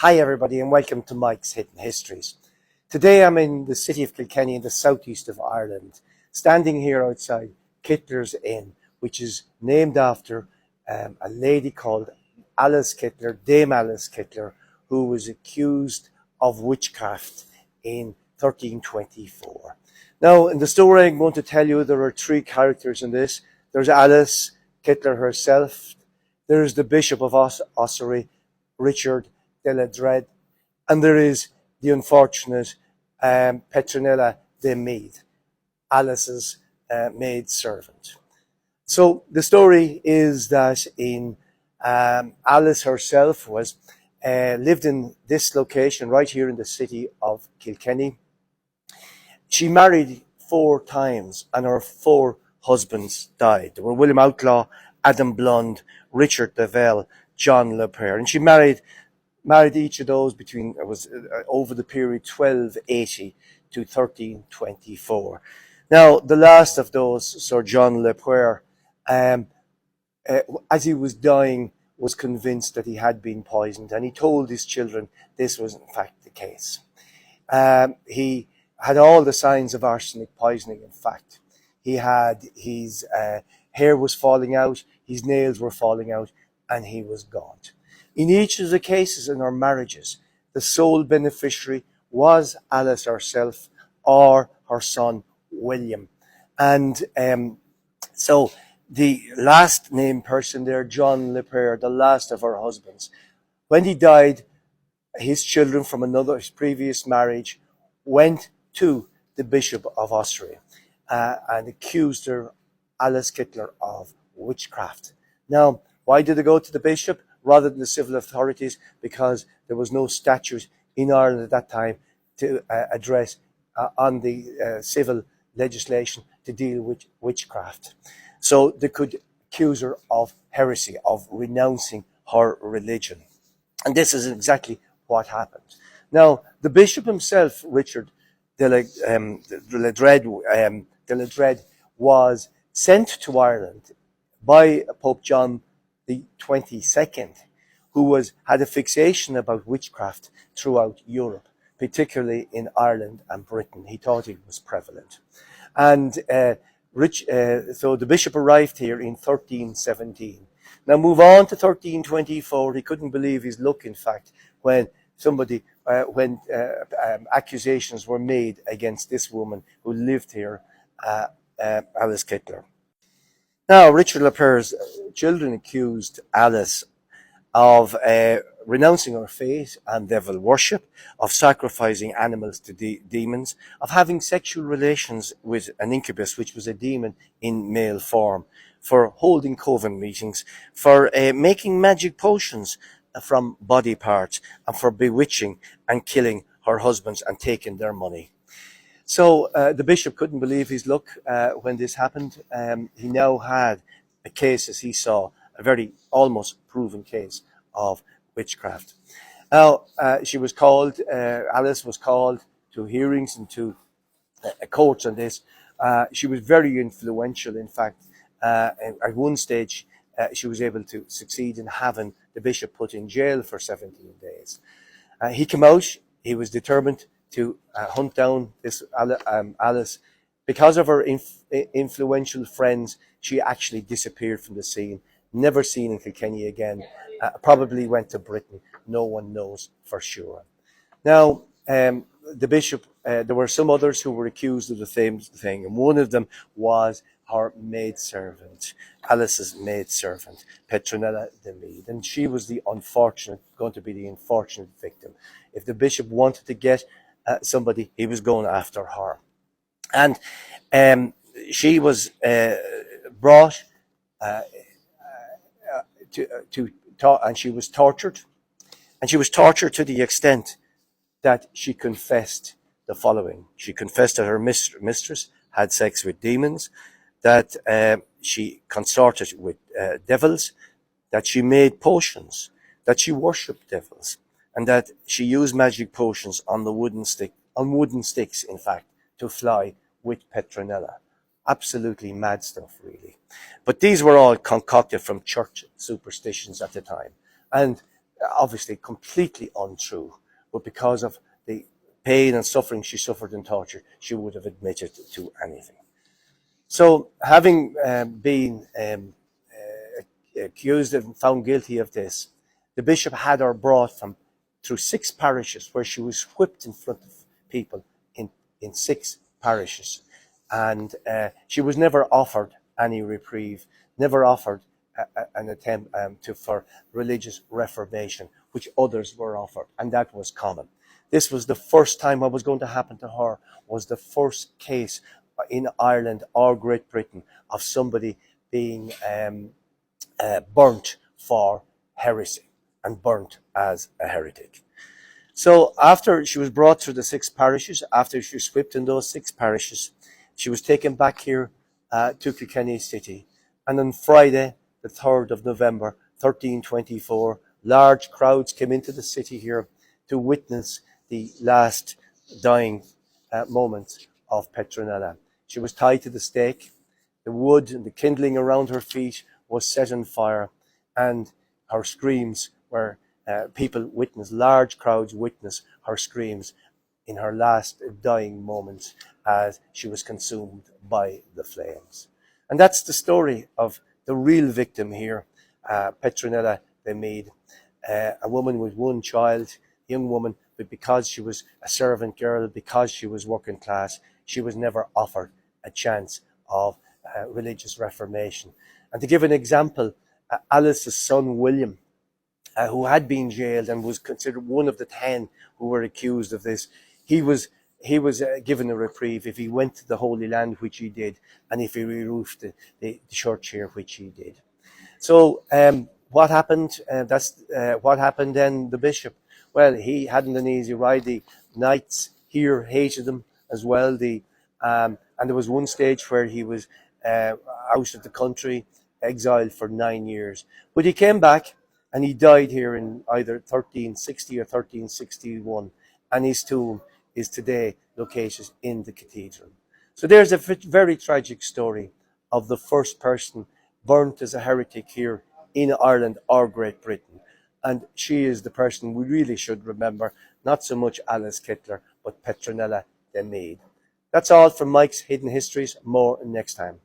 Hi everybody and welcome to Mike's Hidden Histories. Today I'm in the city of Kilkenny in the southeast of Ireland, standing here outside Kytler's Inn, which is named after a lady called Dame Alice Kytler, who was accused of witchcraft in 1324. Now, in the story I'm going to tell you, there are three characters in this. There's Alice Kytler herself, there's the Bishop of Ossory, Richard de la Dread, and there is the unfortunate Petronella de Meath, Alice's maid servant. So the story is that Alice herself was lived in this location right here in the city of Kilkenny. She married 4 times and her 4 husbands died. They were William Outlaw, Adam Blund, Richard de Vell, John Le Pere, and she married each of those between over the period 1280 to 1324. Now, the last of those, Sir John Le Pere, as he was dying, was convinced that he had been poisoned, and he told his children this was in fact the case. He had all the signs of arsenic poisoning. In fact, he had his hair was falling out, his nails were falling out, and he was gaunt. In each of the cases in our marriages, the sole beneficiary was Alice herself or her son William. And so the last named person there, John Le Pere, the last of her husbands, when he died, his children from his previous marriage went to the Bishop of Ossory and accused her, Alice Kytler, of witchcraft. Now, why did they go to the bishop rather than the civil authorities? Because there was no statute in Ireland at that time to address on the civil legislation to deal with witchcraft. So they could accuse her of heresy, of renouncing her religion. And this is exactly what happened. Now, the bishop himself, Richard de la Dread, was sent to Ireland by Pope John the 22nd, who had a fixation about witchcraft throughout Europe, particularly in Ireland and Britain. He thought it was prevalent. And so the bishop arrived here in 1317. Now move on to 1324. He couldn't believe his luck, in fact, when accusations were made against this woman who lived here, Alice Kytler. Now, Richard Le Pere's children accused Alice of renouncing her faith and devil worship, of sacrificing animals to demons, of having sexual relations with an incubus, which was a demon in male form, for holding coven meetings, for making magic potions from body parts, and for bewitching and killing her husbands and taking their money. So the bishop couldn't believe his luck when this happened. He now had a case, as he saw, a very almost proven case of witchcraft. Now, Alice was called to hearings and to courts on this. She was very influential, in fact. At one stage, she was able to succeed in having the bishop put in jail for 17 days. He came out. He was determined to hunt down this Alice. Because of her influential friends, she actually disappeared from the scene, never seen in Kilkenny again, probably went to Britain. No one knows for sure. Now, the bishop, there were some others who were accused of the same thing, and one of them was her maidservant, Alice's maidservant, Petronella de Meath, and she was going to be the unfortunate victim. If the bishop wanted to get somebody, he was going after her. And she was brought and she was tortured. And she was tortured to the extent that she confessed the following. She confessed that her mistress had sex with demons, that she consorted with devils, that she made potions, that she worshipped devils, and that she used magic potions on wooden sticks, in fact, to fly with Petronella. Absolutely mad stuff, really. But these were all concocted from church superstitions at the time. And obviously completely untrue, but because of the pain and suffering she suffered in torture, she would have admitted to anything. So, having been accused and found guilty of this, the bishop had her brought from through 6 parishes where she was whipped in front of people in 6 parishes. And she was never offered any reprieve, never offered an attempt for religious reformation, which others were offered, and that was common. This was the first time what was going to happen to her, was the first case in Ireland or Great Britain of somebody being burnt for heresy and burnt as a heretic. So after she was brought through the 6 parishes, after she was whipped in those 6 parishes, she was taken back here to Kilkenny City. And on Friday, the 3rd of November, 1324, large crowds came into the city here to witness the last dying moments of Petronella. She was tied to the stake. The wood and the kindling around her feet was set on fire, and her screams were, people witnessed, large crowds witnessed her screams in her last dying moments as she was consumed by the flames. And that's the story of the real victim here, Petronella de Meade, a woman with one child, young woman, but because she was a servant girl, because she was working class, she was never offered a chance of religious reformation. And to give an example, Alice's son William, who had been jailed and was considered one of the 10 who were accused of this, he was given a reprieve if he went to the Holy Land, which he did, and if he re-roofed the church here, which he did. So what happened? What happened then, the bishop? Well, he hadn't an easy ride. The knights here hated him as well. And there was one stage where he was out of the country, exiled for 9 years. But he came back, and he died here in either 1360 or 1361. And his tomb is today located in the cathedral. So there's a very tragic story of the first person burnt as a heretic here in Ireland or Great Britain. And she is the person we really should remember, not so much Alice Kytler, but Petronella de Meade. That's all from Mike's Hidden Histories. More next time.